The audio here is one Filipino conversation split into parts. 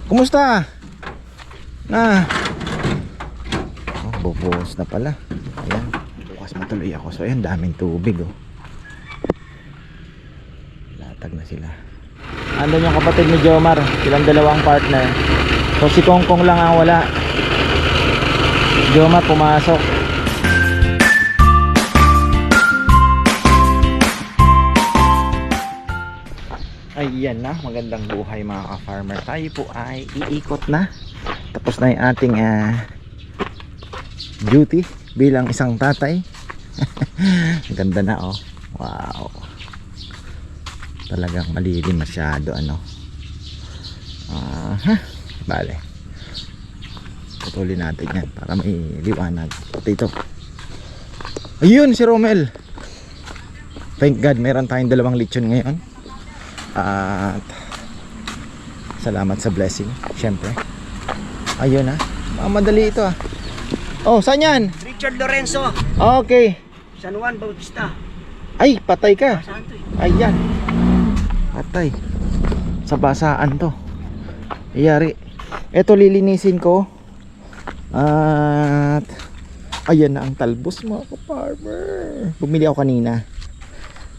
Kumusta? Na. Oh, bubuhos na pala. Ayan. Bukas matuloy ako. So ayan, daming tubig oh. Latag na sila. Andun yung kapatid ni Jomar. Silang dalawang partner. So si Kongkong lang ang wala. Jomar pumasok. Ayan na, magandang buhay mga ka-farmer. Tayo po ay iikot na. Tapos na yung ating duty bilang isang tatay. Ganda na oh. Wow. Talagang malilim masyado ano. Bale. Putulin natin yan para may liwanag. Pati ito. Ayun si Romel. Thank God meron tayong dalawang lechon ngayon. At salamat sa blessing, syempre. Ayun na, madali ito ah. Oh, saan yan? Richard Lorenzo, Okay. San Juan Bautista. Ay, patay ka. Saan to eh? Ayan. Patay. Sa basaan to. Iyari. Ito lilinisin ko. At ayan na ang talbos mga ka-farmer. Bumili ako kanina.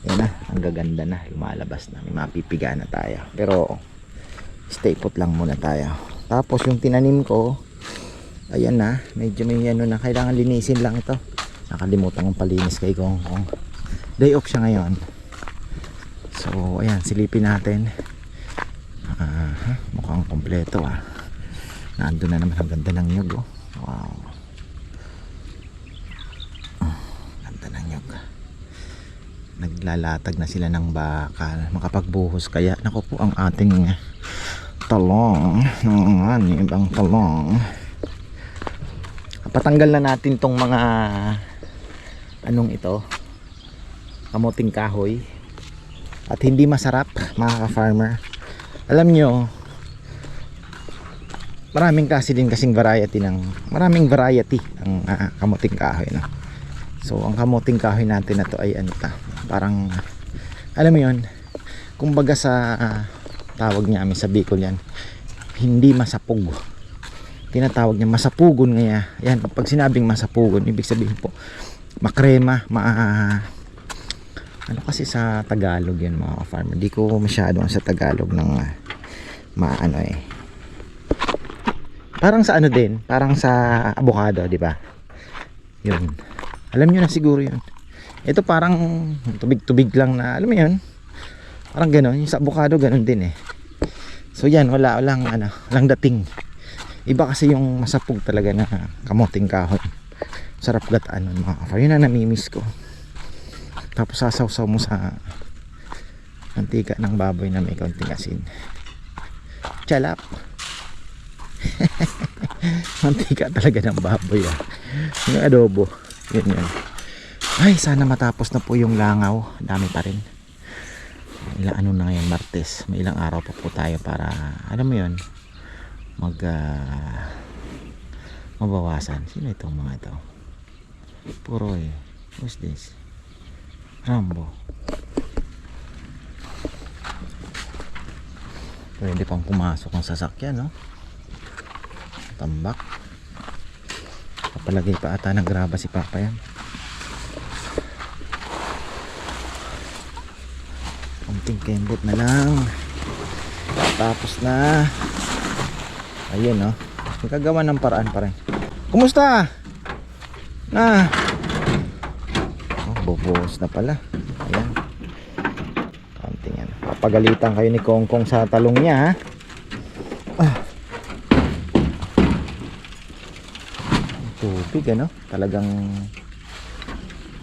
Yan na, ang gaganda na, lumalabas na, may mapipiga na tayo. Pero stay put lang muna tayo. Tapos yung tinanim ko, ayan na, medyo may ano na, kailangan linisin lang ito. Nakalimutan kong palinis kay Kongkong. Day off siya ngayon. So ayan, silipin natin. Mukhang kompleto ah. Nandun na naman, ang ganda ng nyug oh. Wow. Ganda ng nyug. Naglalatag na sila ng bakal, makapagbuhos kaya naku po ang ating talong ng ibang talong. Patanggal na natin tong mga anong ito, kamuting kahoy, at hindi masarap mga ka-farmer. Alam nyo, maraming kasi din kasing variety maraming variety ang kamuting kahoy no? So ang kamuting kahoy natin na to ay ano ta, parang alam mo yun, kumbaga sa tawag niya amin sa Bicol yan, hindi masapug. Tinatawag niya masapugon ngaya. Yan, pag sinabing masapugon, ibig sabihin po makrema, ano kasi sa Tagalog yan mga farmer. Di ko masyado sa Tagalog ng maano eh. Parang sa ano din, parang sa avocado, di ba? Yun. Alam niyo na siguro yun. Ito parang tubig-tubig lang na, alam mo yun, parang gano'n, yung sa avocado gano'n din eh. So yan, walang dating. Iba kasi yung masapog talaga na kamuting kahoy. Sarap gataan nun mga ka-farmer. Yun na namimiss ko. Tapos sasaw-saw mo sa mantika ng baboy na may kaunting asin. Chalap. Mantika talaga ng baboy ah. Yung adobo. Yun. Ay, sana matapos na po yung langaw. Dami pa rin. Ilang ano na ngayon, Martes. May ilang araw pa po tayo para, alam mo yun, mabawasan. Sino itong mga ito? Puroy. What's this? Rambo. Pwede pang pumasok ang sasakyan, no? Tambak. Kapalagay pa ata ng graba si Papa yan. Kunting kembot na lang. Tapos na. Ayun no. Magkagawa ng paraan pa rin. Kumusta? Na. Oh, bubuhos na pala. Ayan. Konting yan. Papagalitan kayo ni Kongkong sa talong niya ha. Tubig ano? Talagang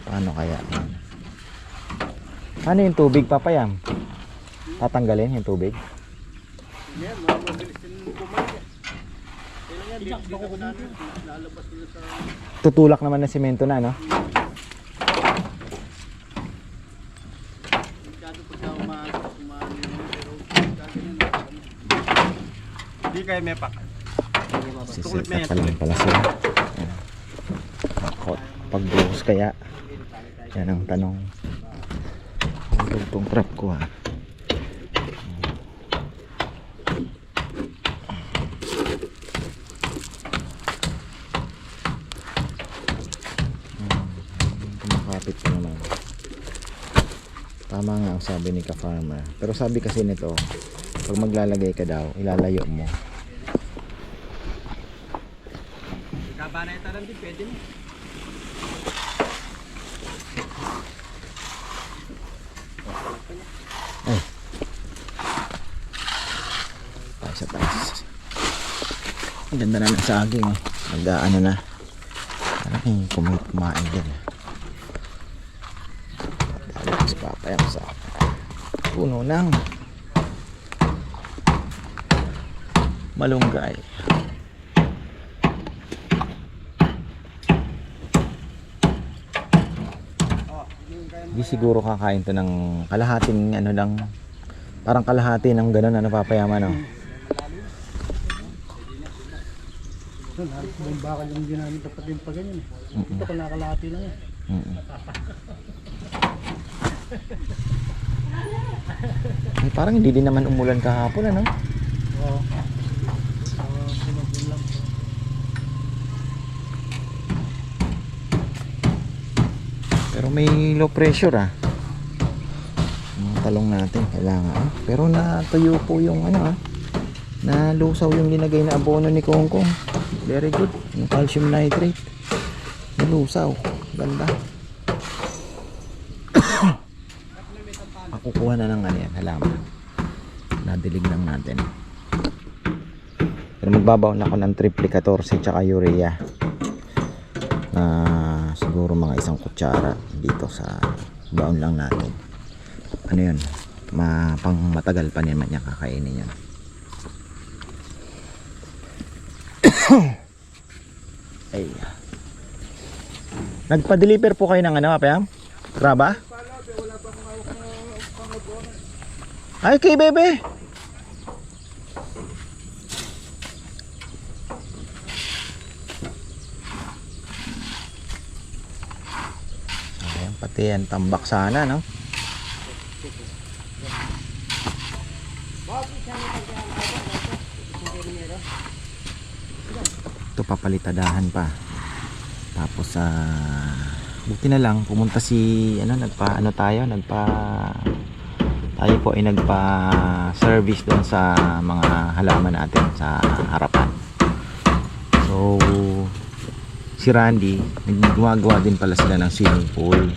paano kaya? Ano yung tubig, Papayam? Tatanggalin yung tubig? Tutulak naman ng semento na, no? Hindi kayo may pak. Sisit na pa lang pala sila. Pagbuhos kaya? Yan ang tanong. Itong trap ko ha. Tama nga ang sabi ni ka-farmer. Pero sabi kasi nito, pag maglalagay ka daw, ilalayo mo. Gaba na ito lang din, pwede mo. Ay. Tayo sa taas. Ang ganda na ng saging. Oh. Ano na. Parang kumain din. Tapos papayang sa puno ng malunggay. Hindi siguro kakain to ng kalahating ano lang, parang kalahati ng gano'n ano papayama no. Yung bakal yung ginamit dapat din pa ganyan eh. Ito kung nakalahati lang eh. Ay, parang hindi din naman umulan kahapon ano. Oo. Pero may low pressure ah. Yung talong natin kailangan. Pero natuyo po yung ano ah. Nalusaw yung linagay na abono ni Kongkong. Very good. Yung calcium nitrate. Nalusaw. Ganda. Makukuha na ng ano yan. Halaman. Nadilig lang natin. Pero magbabaon ako ng triple 14 tsaka urea. Na siguro mga 1 kutsara dito sa baon lang natin. Ano yun? Pang matagal pa naman niya kakainin yun. Ay. Nagpa-deliver po kayo ng ano, Apayam? Graba? Ay, kay bebe. Ayan, pati yan tambak sana, no? Ito papalitadahan pa. Tapos buti na lang pumunta si tayo po ay nagpa-service doon sa mga halaman natin sa harapan. So si Randy gumagawa din pala sila ng swimming pool.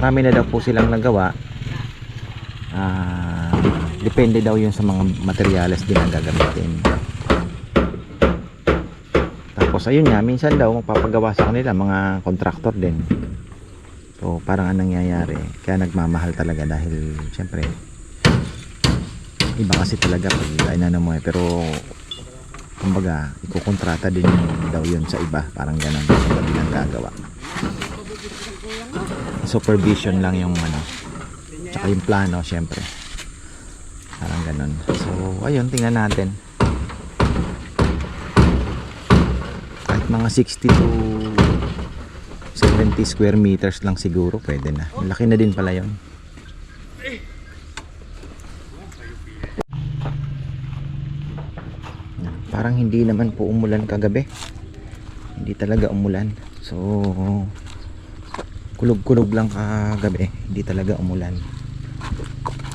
Marami na daw po silang nagawa. Depende daw yun sa mga materyales din ang gagamitin. Tapos ayun nga, minsan daw magpapagawa sa kanila mga contractor din. So parang anong nangyayari, kaya nagmamahal talaga dahil syempre iba kasi talaga pag inano mo pero kumbaga ikukontrata din daw yun sa iba, parang ganun sa kabilang gagawa. Supervision lang yung ano, tsaka yung plano syempre. Parang ganun. So ayun, tingnan natin. Kahit mga 60 to 70 square meters lang siguro pwede na. Laki na din pala yun. Parang hindi naman po umulan kagabi. Hindi talaga umulan. So kulog-kulog lang kagabi. Hindi talaga umulan.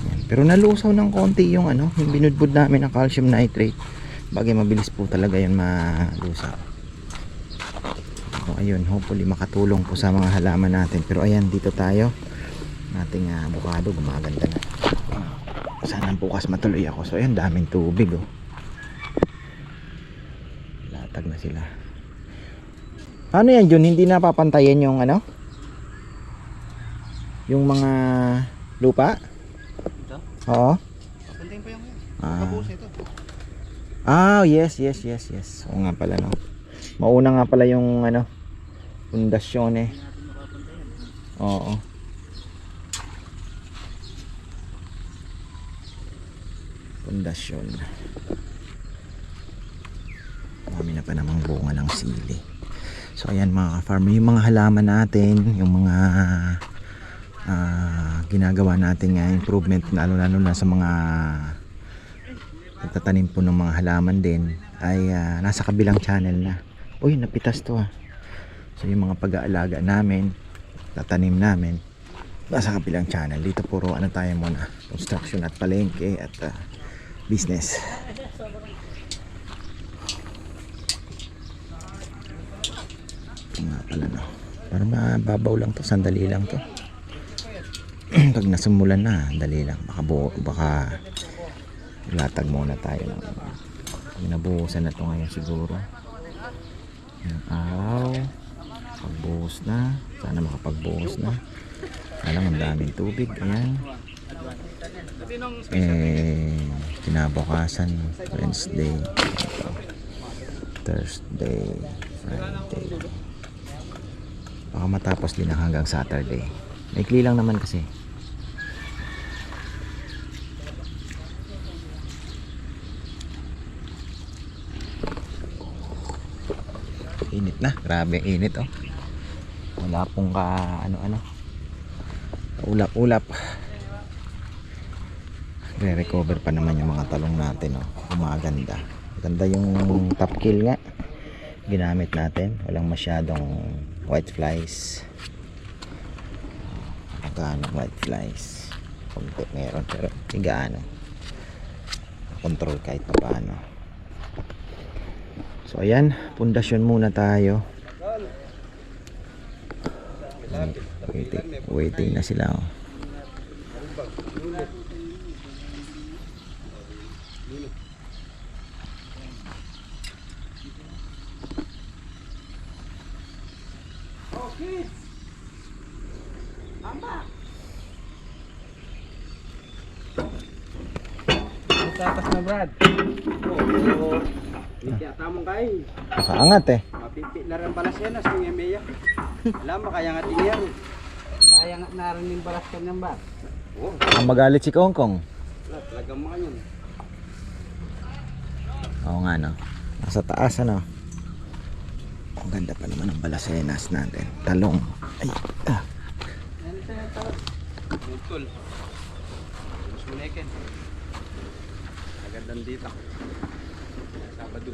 Yan. Pero nalusaw ng konti yung ano, yung binudbud namin ng calcium nitrate. Bagay mabilis po talaga yun malusaw. So ayun, hopefully makatulong po sa mga halaman natin. Pero ayan, dito tayo. Nating avocado gumaganda na. Sana bukas matuloy ako. So ayan, daming tubig oh. Latag na sila. Ano yan Jun? Hindi napapantayan yung ano? Yung mga lupa? Ito? Oo. Papuntayin pa yung Ah. ito. Yes. Oo nga pala no. Mauna nga pala yung ano, pundasyon eh. Oo. Pundasyon. Marami na pa namang bunga ng sili. So ayan mga ka-farmer, yung mga halaman natin, yung mga ginagawa natin nga improvement lalo na sa mga pagtatanim po ng mga halaman din ay nasa kabilang channel na. Uy, napitas to ah. So yung mga pag-aalaga namin, tatanim namin, nasa kabilang channel. Dito puro ano tayo muna, construction at palengke at business. Ito nga pala, no, para mababaw lang to, sandali lang to. Pag nasumulan na, dali lang, baka latag muna tayo ng nabuhusan na to ngayon siguro yung araw, pagbuhos na, sana makapagbuhos na. Alam, ang daming tubig. Ayan. Kinabukasan, Wednesday, Thursday, Friday. Baka matapos din hanggang Saturday. Maikli lang naman kasi. Init na. Grabe init, oh. Wala pong ano-ano. Ulap-ulap. Re-recover pa naman yung mga talong natin, oh. Umaganda. Ganda yung top kill nga. Ginamit natin. Walang masyadong white flies. Magkano white flies? Kunti meron pero higaano. Control kahit pa paano. So ayan, pundasyon muna tayo. Waiting na sila, oh. Tapas na Brad. Hindi atamong kain. Nakaangat eh. Mapipi na rin balas yan as ng emeya. Alam mo kaya nga tingyan. Kaya nga narin yung balas ka niyan ba? Oo. Ang magalit si Kongkong. Talagang mga yun. Oo nga, no. Nasa taas, ano. Ang ganda pa naman ng balasenas natin. Talong. Ay, ah. Yan ito yung talas. Butol. Mas munekin. Agad dito. Sabado.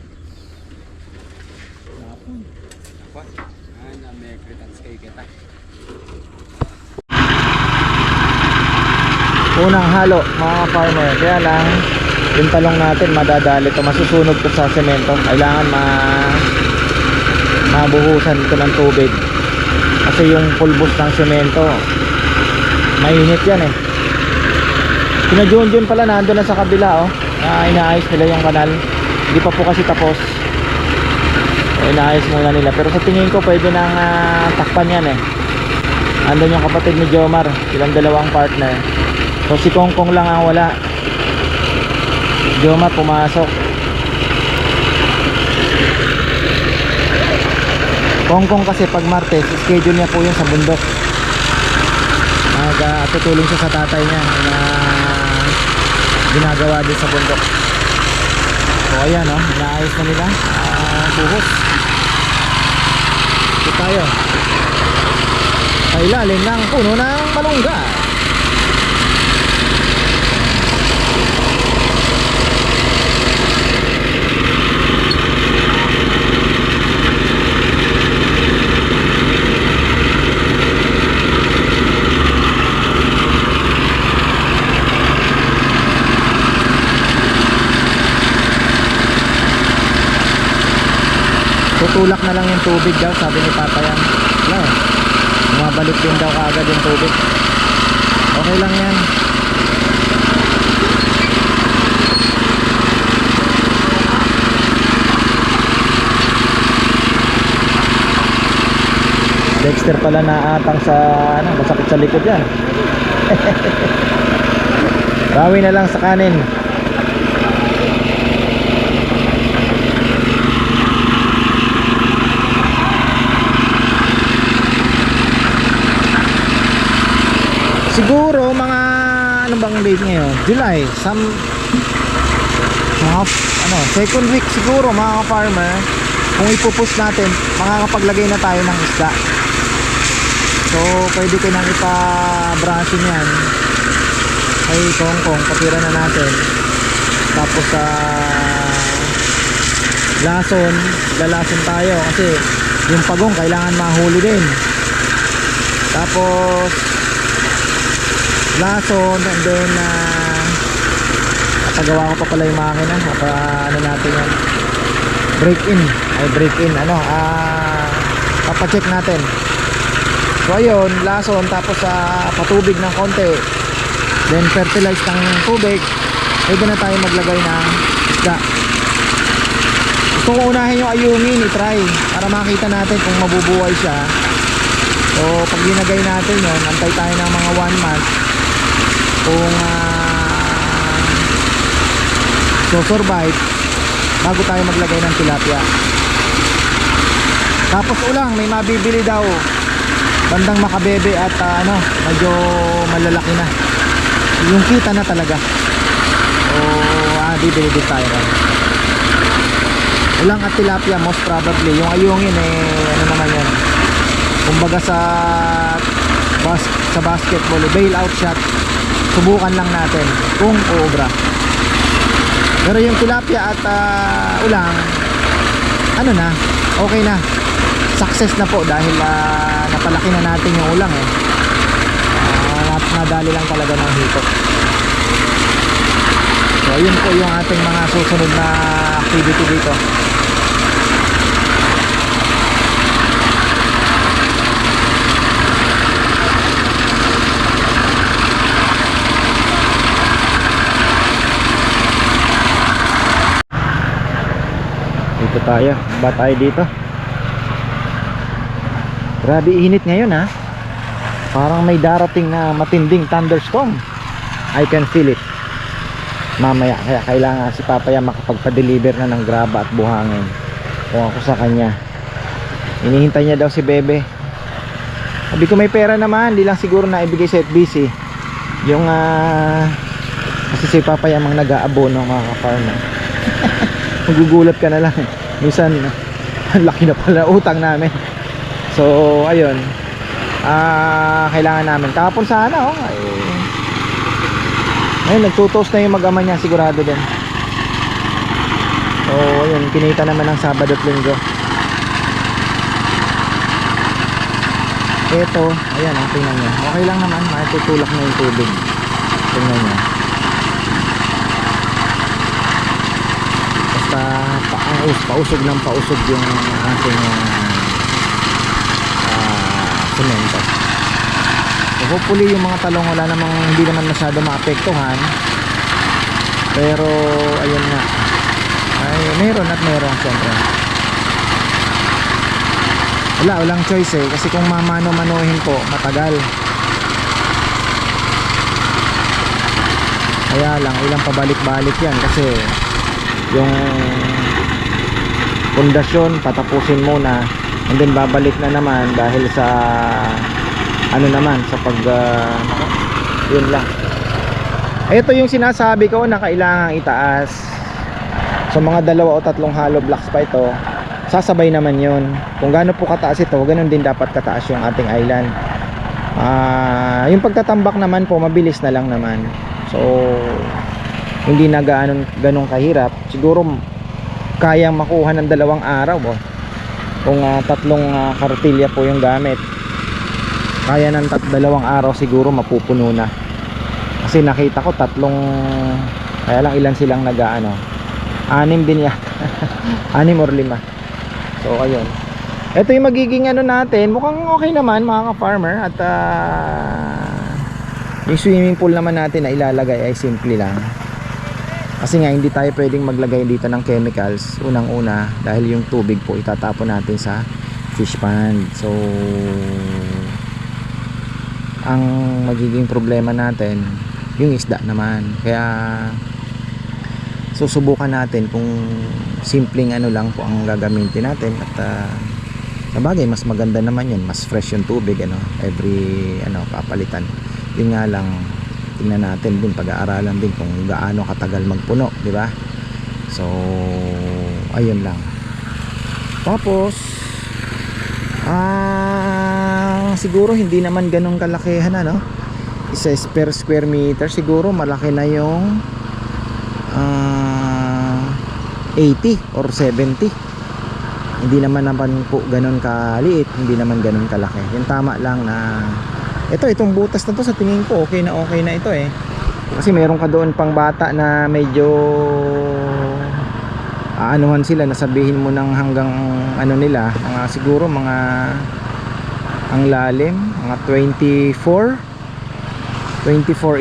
Napon. Napon. Na may credits kayo kita. Unang halo, mga farmer. Kaya lang, yung talong natin madadali to, masusunog to sa semento. Kailangan mabuhusan ito ng tubig. Kasi yung pulbos ng semento, mainit yan eh. Sina Junjun pala nandun na sa kabila, oh. Inaayos nila yung kanal. Hindi pa po kasi tapos. Inaayos muna nila. Pero sa tingin ko pwede nang takpan yan eh. Andun yung kapatid ni Jomar. Silang dalawang partner. So si Kongkong lang ang wala. Jomar pumasok. Kongkong kasi pag Martes, schedule niya po yun sa bundok. Tutulong siya sa tatay niya na ginagawa din sa bundok. So ayan, oh, inaayos na nila. Buhos. Ito tayo. Sa ilalim ng puno ng malunggay. Tutulak na lang yung tubig daw, sabi ni Papa yan. Wala eh. Bumabalik din daw kaagad yung tubig. Okay lang yan. Dexter pala naatang sa ano, masakit sa likod yan. Bawi na lang sa kanin. Siguro mga ano bang date ngayon? July, mga second week siguro mga farmer. Kung ipupush natin, makakapaglagay na tayo ng isda. So pwede ko nang ipa-brushing yan ay Kongkong, patira na natin. Tapos sa lalason tayo kasi yung pagong kailangan mahuli din. Tapos lason, and then napagawa ko pa pala yung makina. Ano natin yan, break in, papacheck natin. So ayun, lason, tapos patubig ng konti, then fertilize ng tubig, pwede na tayo maglagay ng isda. Gusto ko unahin yung ayungin, i-try para makita natin kung mabubuhay siya. So pag linagay natin yun, antay tayo ng mga 1 month kung so survive bago tayo maglagay ng tilapia. Tapos ulang, may mabibili daw bandang Makabebe at medyo malalaki na, yung kita na talaga. So bibili din tayo rin. Ulang at tilapia most probably. Yung ayungin ano naman yan, kumbaga sa basketball, bail out shot, subukan lang natin kung uubra. Pero yung tilapia at ulang, okay na, success na po dahil napalaki na natin yung ulang nadali lang talaga ng hipot. So ayun po yung ating mga susunod na activity dito. Dito tayo, ba tayo dito? Grabe init ngayon parang may darating na matinding thunderstorm. I can feel it mamaya, kaya kailangan si Papaya makapagpa-deliver na ng graba at buhangin. Kung ako sa kanya, inihintay niya daw si Bebe. Sabi ko may pera naman, di lang siguro na ibigay sa FBC yung kasi si Papaya mang nag-aabono mga ka-farmer. Magugulat ka na lang minsan laki na pala utang namin. So ayun, kailangan namin kahapon sana ayun, nagtutos na yung mag-ama niya sigurado din. So ayun, kinita naman ng Sabado at Linggo. Ito, ayan tingnan nyo, okay lang naman, matutulak na yung tubig. Tingnan nyo, basta pausog ng pausog yung ating semento. So hopefully yung mga talong wala namang, hindi naman masyado maapektuhan. Pero ayun nga, ay meron at meron syempre. Walang choice kasi kung mamano-manohin po matagal. Kaya lang ilang pabalik-balik yan kasi yung pundasyon patapusin muna, and then babalik na naman dahil sa sa pag yun lang. Ito yung sinasabi ko na kailangang itaas. So mga 2 o 3 hollow blocks pa ito, sasabay naman yun. Kung gaano po kataas ito, ganun din dapat kataas yung ating island. Yung pagtatambak naman po mabilis na lang naman. So hindi na ganun kahirap. Siguro kayang makuha ng 2 araw kung 3 kartilya po yung gamit. Kaya ng 2 araw siguro mapupuno na. Kasi nakita ko 3, kaya lang ilan silang 6 din yata. 6 or 5. So ayun, ito yung magiging natin. Mukhang okay naman mga ka-farmer. At yung swimming pool naman natin na ilalagay ay simple lang. Kasi nga hindi tayo pwedeng maglagay dito ng chemicals unang-una dahil yung tubig po itatapon natin sa fish pond. So ang magiging problema natin yung isda naman. Kaya susubukan natin kung simpleng lang po ang gagamitin natin. At sabagay mas maganda naman yun, mas fresh yung tubig every papalitan. Yun nga lang, tingnan natin din, pag-aaralan din kung gaano katagal magpuno, di ba? So ayun lang. Tapos siguro hindi naman ganun kalakihan isa per square meter, siguro malaki na yung 80 or 70. Hindi naman po ganun kaliit, hindi naman ganun kalaki. Yung tama lang na Itong butas na to sa tingin ko okay na ito eh. Kasi meron ka doon pang bata na medyo aanuhan sila, nasabihin mo ng hanggang ano nila, mga siguro mga ang lalim, mga 24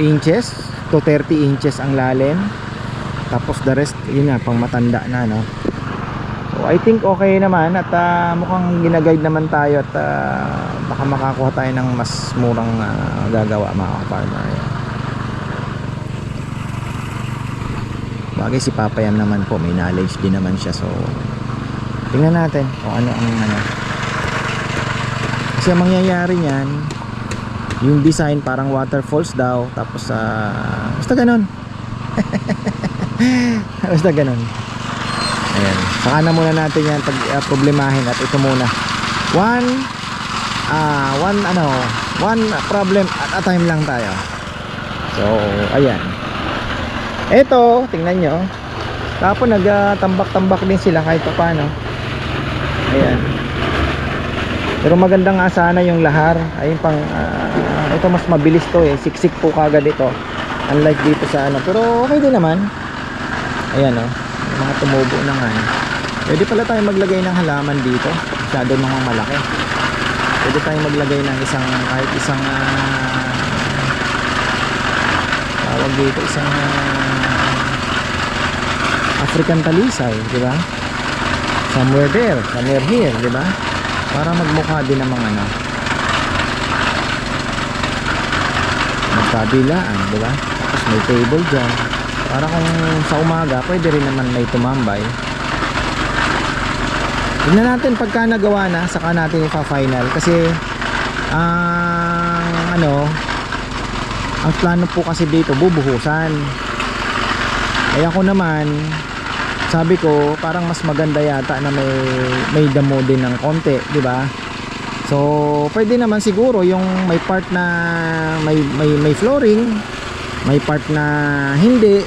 inches to 30 inches ang lalim. Tapos the rest, yun nga, pang matanda na, no? So I think okay naman at mukhang ginaguide naman tayo at baka makakuha tayo ng mas murang gagawa, mga farmer. Bagay si Papa Yam naman po, may knowledge din naman siya. So tingnan natin kung ano ang ano. Kasi ang mangyayari niyan, yung design parang waterfalls daw. Tapos basta ganun. Basta ganun. Ayan, saka na muna natin yan problemahin. At ito muna, one problem at a time lang tayo. So ayan, ito tingnan nyo, tapos nagtambak-tambak din sila kahit pa paano. Ayan, pero maganda nga sana yung lahar. Ayun pang ito mas mabilis to eh, siksik po kagad ito, unlike dito sa ano. Pero okay din naman. Ayan oh, mga tumubo na nga eh. Pwede pala tayo maglagay ng halaman dito, masyado namang malaki. Pwede tayo maglagay ng isang, kahit isang tawag dito, isang African talisay, di ba? Somewhere there, somewhere here, di ba? Para magmukha din ng mga ano, magkabilaan, di ba? Tapos may table dyan, para kung sa umaga pwede rin naman may tumambay. Tignan natin pagka nagawa na, saka natin ipa-final. Kasi ang plano po kasi dito bubuhusan. Kaya ako naman, sabi ko parang mas maganda yata na may damo din ng konti, di ba? So pwede naman siguro yung may part na may flooring, may part na hindi,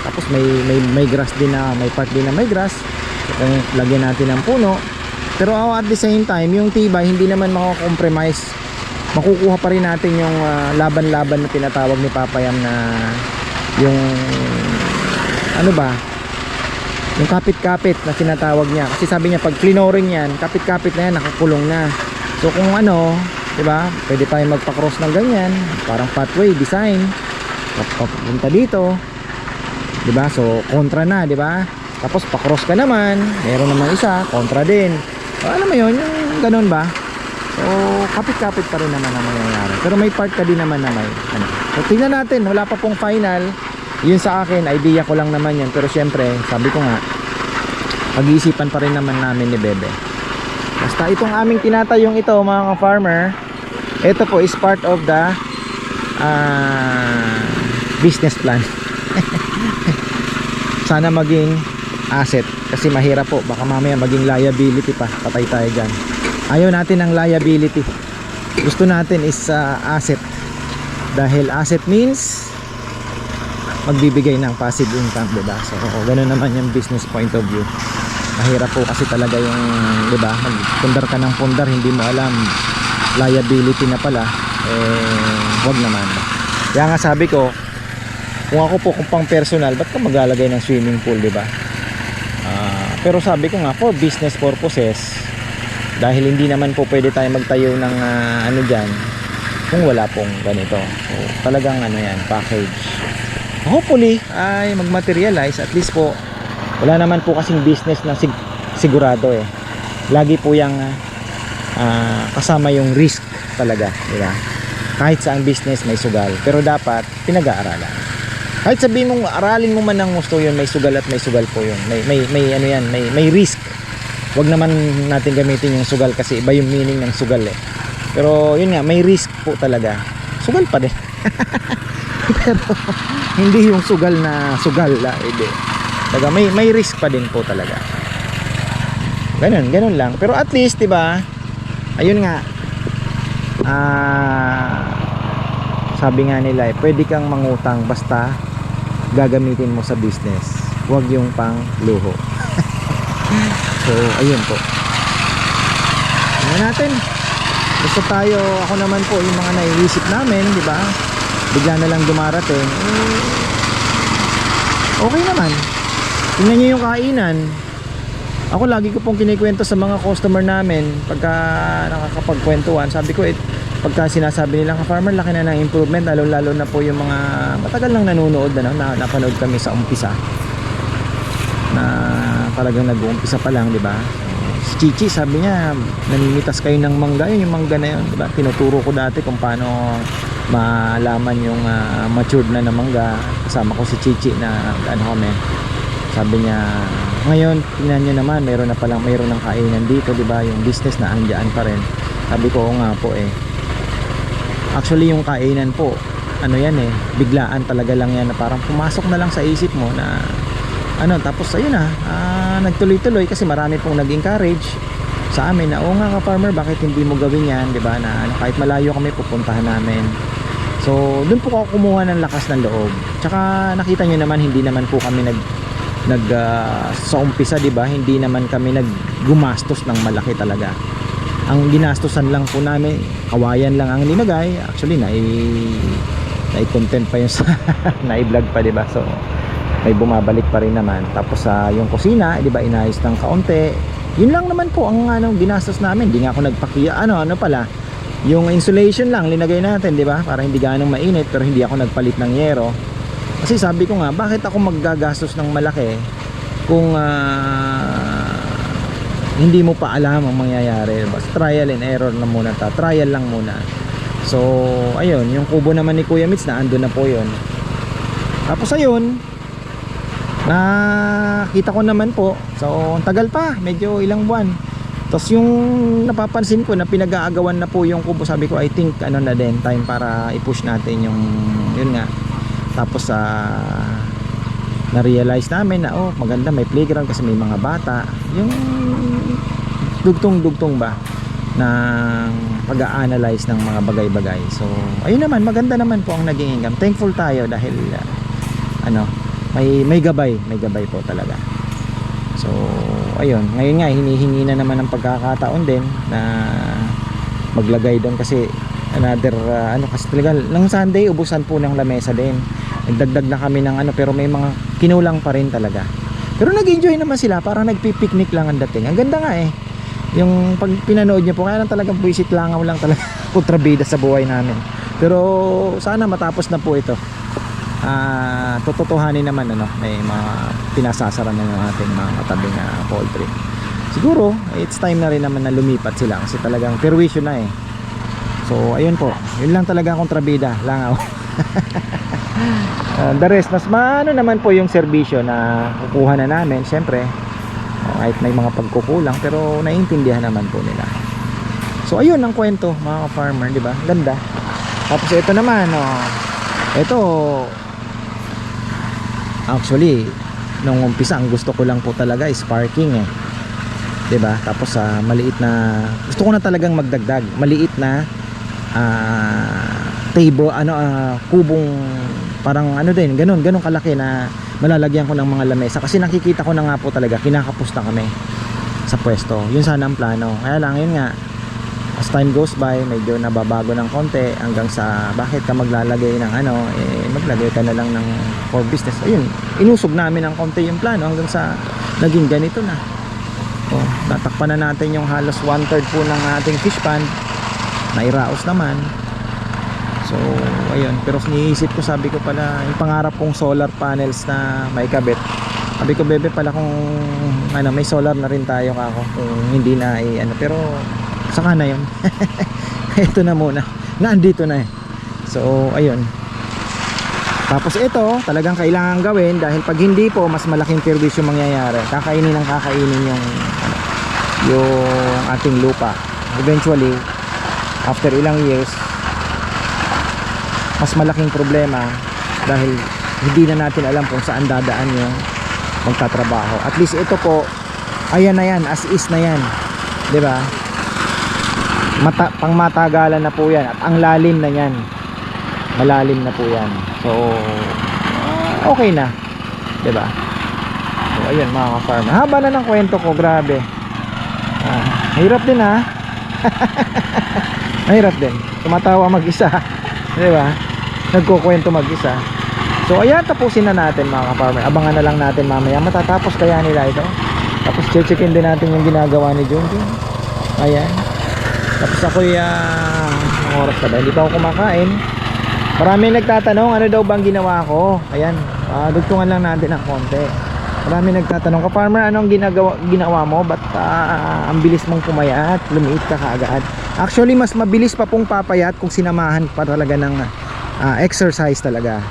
tapos may grass din, na may part din na may grass. So, lagyan natin ng puno, pero at the same time yung tibay hindi naman mako-compromise. Makukuha pa rin natin yung laban-laban na tinatawag ni Papa Yam, na yung ano ba, yung kapit-kapit na tinatawag niya. Kasi sabi niya pag flooring yan, kapit-kapit na yan, nakakulong na. So kung ano, di ba, pwede tayong magpa-cross ng ganyan, parang pathway design, papunta dito, di ba? So kontra na, di ba? Tapos pa-cross ka naman, meron naman isa kontra din. So, alam mo yun, yung ganun ba? So kapit-kapit pa rin naman ang mangyayari, pero may part ka din naman na may ano. So tingnan natin, wala pa pong final. Yun sa akin, idea ko lang naman yan, pero syempre sabi ko nga, pag-iisipan pa rin naman namin ni Bebe. Basta itong aming tinatayong ito, mga ka-farmer, ito po is part of the business plan. Sana maging asset, kasi mahirap po, baka mamaya maging liability pa, patay tayo dyan. Ayaw natin ng liability, gusto natin is asset, dahil asset means magbibigay ng passive income, diba? So ganun naman yung business point of view. Mahirap po kasi talaga yung, diba, magpundar ka ng pundar, hindi mo alam liability na pala, wag naman. Kaya nga sabi ko, kung ako po, kung pang personal, ba't ka maglalagay ng swimming pool, diba? Pero sabi ko nga, for business purposes, dahil hindi naman po pwede tayo magtayo ng ano dyan kung wala pong ganito. So talagang ano yan, package. Hopefully ay magmaterialize, at least po wala naman po kasing business na sigurado eh. Lagi po yung kasama yung risk talaga, diba? Kahit sa ang business may sugal, pero dapat pinag-aaralan. Kahit sabihin mong aralin mo man ng gusto, yun may sugal at may sugal po yun. May ano yan, may risk. Wag naman natin gamitin yung sugal kasi iba yung meaning ng sugal eh. Pero yun nga, may risk po talaga. Sugal pa din. Pero hindi yung sugal na sugal la, hindi. Talaga may risk pa din po talaga. Ganun lang. Pero at least, 'di ba? Ayun nga. Sabi nga nila, pwede kang mangutang basta gagamitin mo sa business. Huwag yung pang luho. So, ayun po. Tingnan natin. Basta tayo, ako naman po, yung mga naiisip namin, di ba? Bigla na lang dumarating. Okay naman. Tingnan nyo yung kainan. Ako lagi ko pong kinikwento sa mga customer namin pagka nakakapagkwentuhan. Sabi ko, pagka sinasabi nilang ka-farmer, laki na ng improvement, lalo na po yung mga matagal nang nanonood na napanood kami sa umpisa na talagang nag-uumpisa pa lang, di ba? Si Chichi sabi niya, namimitas kayo ng mangga, yun yung mangga na yun, di ba? Tinuturo ko dati kung paano malaman yung matured na mangga. Kasama ko si Chichi na kami. Sabi niya, ngayon tingnan niyo naman, mayroon ng kainan dito, di ba? Yung business na andyan pa rin. Sabi ko, oo nga po Actually yung kainan po, ano yan biglaan talaga lang yan na parang pumasok na lang sa isip mo na tapos ayun nagtuloy-tuloy kasi marami pong nag-encourage sa amin na oo nga ka-farmer, bakit hindi mo gawin yan, di ba? Na kahit malayo kami pupuntahan namin. So doon po ako kumuha ng lakas ng loob. Tsaka nakita nyo naman, hindi naman po kami sa umpisa, di ba? Hindi naman kami gumastos ng malaki talaga. Ang ginastosan lang po namin, kawayan lang ang linagay. Actually nai-content pa yung nai-vlog pa, di ba? So may bumabalik pa rin naman. Tapos yung kusina, di ba, inayos ng kaunti. Yun lang naman po ang ginastos namin. Hindi nga ako nagpakiya, pala, yung insulation lang linagay natin, di ba, para hindi ganong mainit. Pero hindi ako nagpalit ng yero kasi sabi ko nga, bakit ako maggagastos ng malaki kung hindi mo pa alam ang mangyayari. Basta trial and error na muna, trial lang muna. So ayun, yung kubo naman ni Kuya Mitz, na andun na po yun. Tapos ayun, nakita ko naman po, so ang tagal pa, medyo ilang buwan. Tapos yung napapansin ko na pinag-aagawan na po yung kubo, sabi ko, I think na din, time para i-push natin yung, yun nga. Tapos na-realize namin na maganda, may playground kasi may mga bata. Yung dugtong-dugtong ba ng pag-a-analyze ng mga bagay-bagay. So ayun naman, maganda naman po ang naging income. Thankful tayo dahil may gabay po talaga. So ayun, ngayon nga hinihingi na naman ng pagkakataon din na maglagay doon kasi another kasi talaga ng Sunday ubusan po ng lamesa din. Nagdagdag na kami ng pero may mga kinulang pa rin talaga. Pero nag-enjoy naman sila, parang nagpi-picnic lang ang dating. Ang ganda nga yung pag pinanood niyo po, kaya lang talagang buwisit langaw lang talaga kontrabida sa buhay namin. Pero sana matapos na po ito. Tototohanin naman may mga pinasasara na ng ating mga katabing poultry. Siguro it's time na rin naman na lumipat sila kasi talagang perwisyo na So ayun po, yun lang talaga kontrabida langaw. The rest, mas naman po yung serbisyo na kukuha na namin. Siyempre kahit may mga pagkukulang, pero naiintindihan naman po nila. So ayun ang kwento mga farmer, di ba? Ganda. Tapos ito naman ito actually nung umpisa ang gusto ko lang po talaga is parking di ba? Tapos maliit na, gusto ko na talagang magdagdag maliit na table, kubong parang din, ganun kalaki na malalagyan ko ng mga lamesa kasi nakikita ko na nga po talaga kinakapos na kami sa pwesto. Yun sana ang plano, kaya lang yun nga, as time goes by medyo nababago ng konti hanggang sa bakit ka maglalagay ng maglagay ka na lang ng for business. Ayun, inusog namin ng konti yung plano hanggang sa naging ganito na. Natakpan na natin yung halos 1/3 po ng ating fish pond, nairaos naman. So ayun, pero iniisip ko, sabi ko pala yung pangarap kong solar panels na may kabit, sabi ko bebe pala kung may solar na rin tayo kako, kung hindi na pero saka na yun. Ito na muna, nandito na so ayun. Tapos ito talagang kailangan gawin dahil pag hindi po, mas malaking perwisyo mangyayari. Kakainin yung ating lupa. Eventually after ilang years, mas malaking problema dahil hindi na natin alam kung saan dadaan yung magtatrabaho. At least ito po, ayan na yan, as is na yan, di ba? Pangmatagalan na po yan at ang lalim na yan, malalim na po yan. So okay na, di ba? So ayun mga ka-farmer, haba na ng kwento ko, grabe. Hirap din Mahirap din. Tumatawa mag-isa. Di ba? Nagkukwento mag-isa. So ayan, tapusin na natin mga ka-farmer. Abangan na lang natin mamaya. Matatapos kaya nila ito. Tapos checkin din natin yung ginagawa ni Junjun. Ayan. Tapos ako'y ang oras na ba? Hindi pa ako kumakain. Marami nagtatanong ano daw bang ginawa ko. Ayan. Dugtungan lang natin ng konti. Marami nagtatanong, ka-farmer, anong ginawa mo? Ba't ang bilis mong pumayat? Lumiit ka kaagad. Actually, mas mabilis pa pong papayat kung sinamahan pa talaga ng exercise talaga.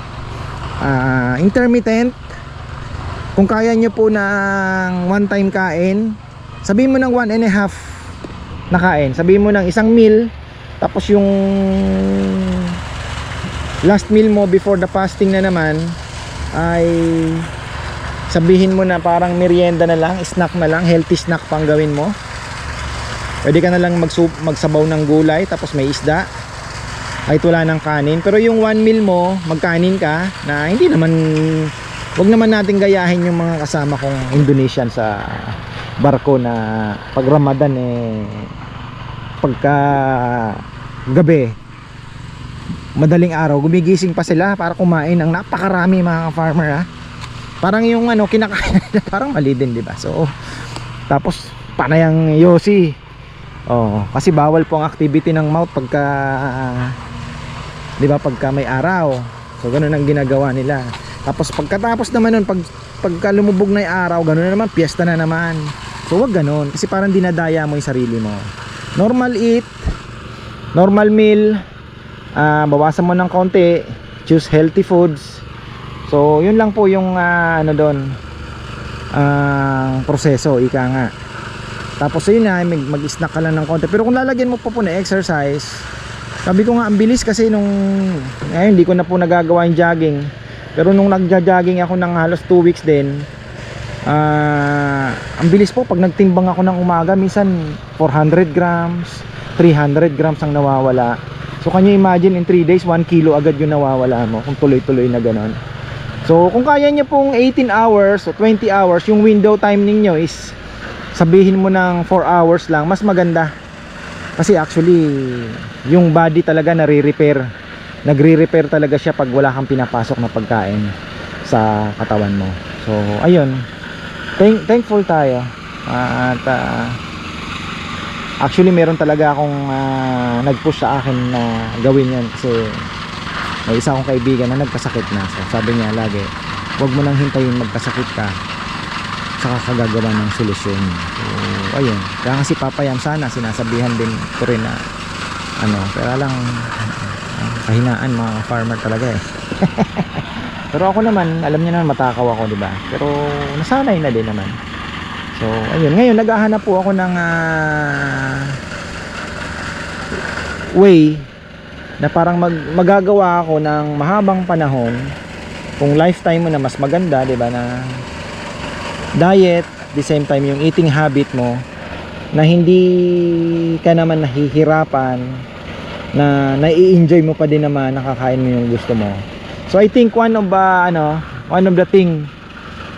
Intermittent, kung kaya nyo po ng one time kain, sabihin mo ng 1.5 na kain. Sabihin mo ng isang meal, tapos yung last meal mo before the fasting na naman ay sabihin mo na parang merienda na lang, snack na lang, healthy snack pang gawin mo. Pwede ka na lang magsabaw ng gulay, tapos may isda, kahit wala ng kanin. Pero yung one meal mo, magkanin ka, na hindi naman, wag naman natin gayahin yung mga kasama kong Indonesian sa barko na pag Ramadan pagka gabi, madaling araw, gumigising pa sila para kumain ng napakarami mga farmer. Parang yung kinakain nila parang mali din, di ba? So tapos panayang yosi. Kasi bawal po ang activity ng mouth pagka di ba, pagka may araw. So ganoon ang ginagawa nila. Tapos pagkatapos naman nun, pagka lumubog na yung araw, ganoon na naman, piyesta na naman. So wag ganoon, kasi parang dinadaya mo yung sarili mo. Normal eat, normal meal, bawasan mo ng konti, choose healthy foods. So yun lang po yung proseso, ika nga. Tapos yun na, mag-snack ka lang ng konti. Pero kung lalagyan mo po na exercise, sabi ko nga ang bilis kasi ngayon hindi ko na po nagagawa yung jogging. Pero nung nagja-jogging ako ng halos 2 weeks din, ang bilis po pag nagtimbang ako ng umaga, minsan 400 grams, 300 grams ang nawawala. So can you imagine, in 3 days 1 kilo agad yung nawawala mo kung tuloy-tuloy na ganon. So kung kaya nyo pong 18 hours o 20 hours, yung window time ninyo is sabihin mo ng 4 hours lang, mas maganda. Kasi actually yung body talaga nagre-repair talaga siya pag wala kang pinapasok na pagkain sa katawan mo. So ayun, thankful tayo. At actually meron talaga akong nag-push sa akin na gawin yan, kasi may isa akong kaibigan na nagkasakit na. So sabi niya lagi, huwag mo nang hintayin magkasakit ka saka kagagawa ng solusyon. So ayun, kaya nga si Papa Yam sana sinasabihan din ko rin na pero lang kahinaan mga farmer talaga pero ako naman, alam niyo naman, matakaw ako, di ba? Pero nasanay na din naman. So ayun, ngayon naghahanap po ako ng way na parang magagawa ako ng mahabang panahon, kung lifetime mo na mas maganda, di ba, na diet, the same time yung eating habit mo, na hindi ka naman nahihirapan, na nai-enjoy mo pa din naman, nakakain mo yung gusto mo. So I think one of the thing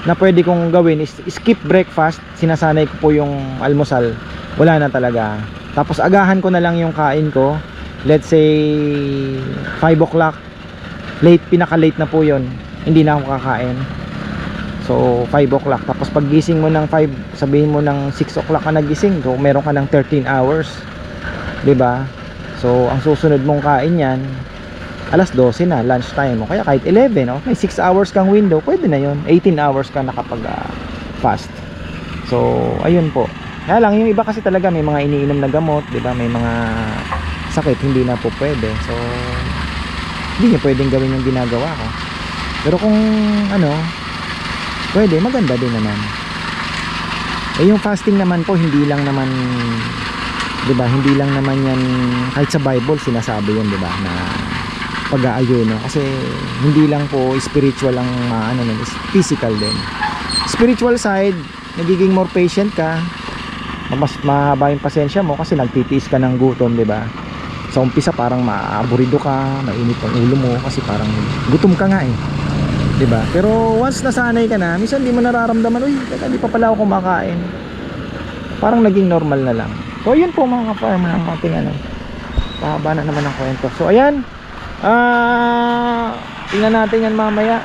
na pwede kong gawin is skip breakfast. Sinasanay ko po yung almusal, wala na talaga. Tapos agahan ko na lang yung kain ko, let's say 5 o'clock, pinaka-late na po yun, hindi na ako kakain. So 5 o'clock, tapos pag gising mo ng 5, sabihin mo ng 6 o'clock ka nagising, so meron ka ng 13 hours, 'di ba? So ang susunod mong kain yan alas 12 na, lunch time mo. Kaya kahit 11, may 6 hours kang window, pwede na yun. 18 hours ka nakapag fast. So ayun po. Kaya lang yung iba kasi talaga may mga iniinom na gamot, 'di ba? May mga sakit, hindi na po pwede. So hindi niyo pwedeng gawin yung ginagawa ko. Pero kung pwede, maganda din naman. Yung fasting naman po, hindi lang naman, 'di ba? Hindi lang naman yan, kahit sa Bible sinasabi yun, 'di ba? Na pag-aayuno, kasi hindi lang po spiritual ang is physical din. Spiritual side, nagiging more patient ka, mas mahaba yung pasensya mo kasi nagtitiis ka ng gutom, 'di ba? Sa umpisa parang maaburido ka, mainit ang ulo mo kasi parang gutom ka nga 'di ba? Pero once nasanay ka na, minsan hindi mo nararamdaman, uy, teka, di pa pala ako kumakain. Parang naging normal na lang. So yun po mga ka-farmer ang ating Pahaba na naman ang kwento. So ayan, tingnan natin yan mamaya.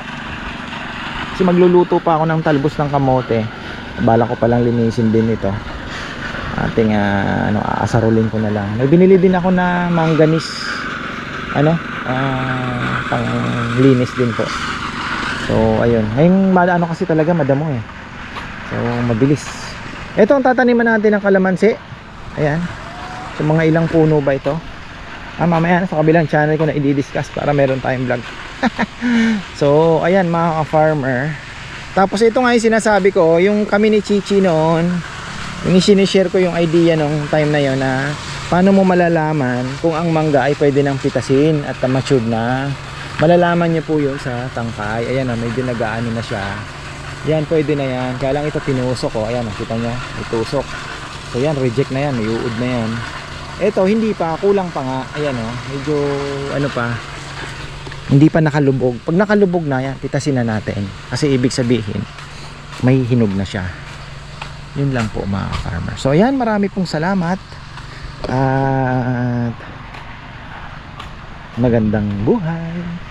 Kasi magluluto pa ako ng talbos ng kamote. Bala ko palang linisin din ito. Ating aasarulin ko na lang. May binili din ako na manganis, pang linis din po. So ayun, ngayong kasi talaga madamo eh. So mabilis. Ito ang tataniman natin ng kalamansi. Ayan. So mga ilang puno ba ito? Mamaya sa kabilang channel ko na i-discuss para meron tayong vlog. So ayan mga ka-farmer. Tapos ito nga yung sinasabi ko, yung kami ni Chichi noon, yung isinishare ko yung idea nung time na yon na paano mo malalaman kung ang mangga ay pwede nang pitasin at mature na. Malalaman nyo po yun sa tangkay. Ayan o, medyo nagaano na siya. Yan, pwede na yan. Kaya lang ito tinusok o. Ayan o, kita nyo, itusok. So yan, reject na yan, may uod na yan. Ito, hindi pa, kulang pa nga. Ayan o, medyo pa, hindi pa nakalubog. Pag nakalubog na yan, pitasin na natin. Kasi ibig sabihin, may hinog na siya. Yun lang po mga farmer. So ayan, marami pong salamat. At magandang buhay.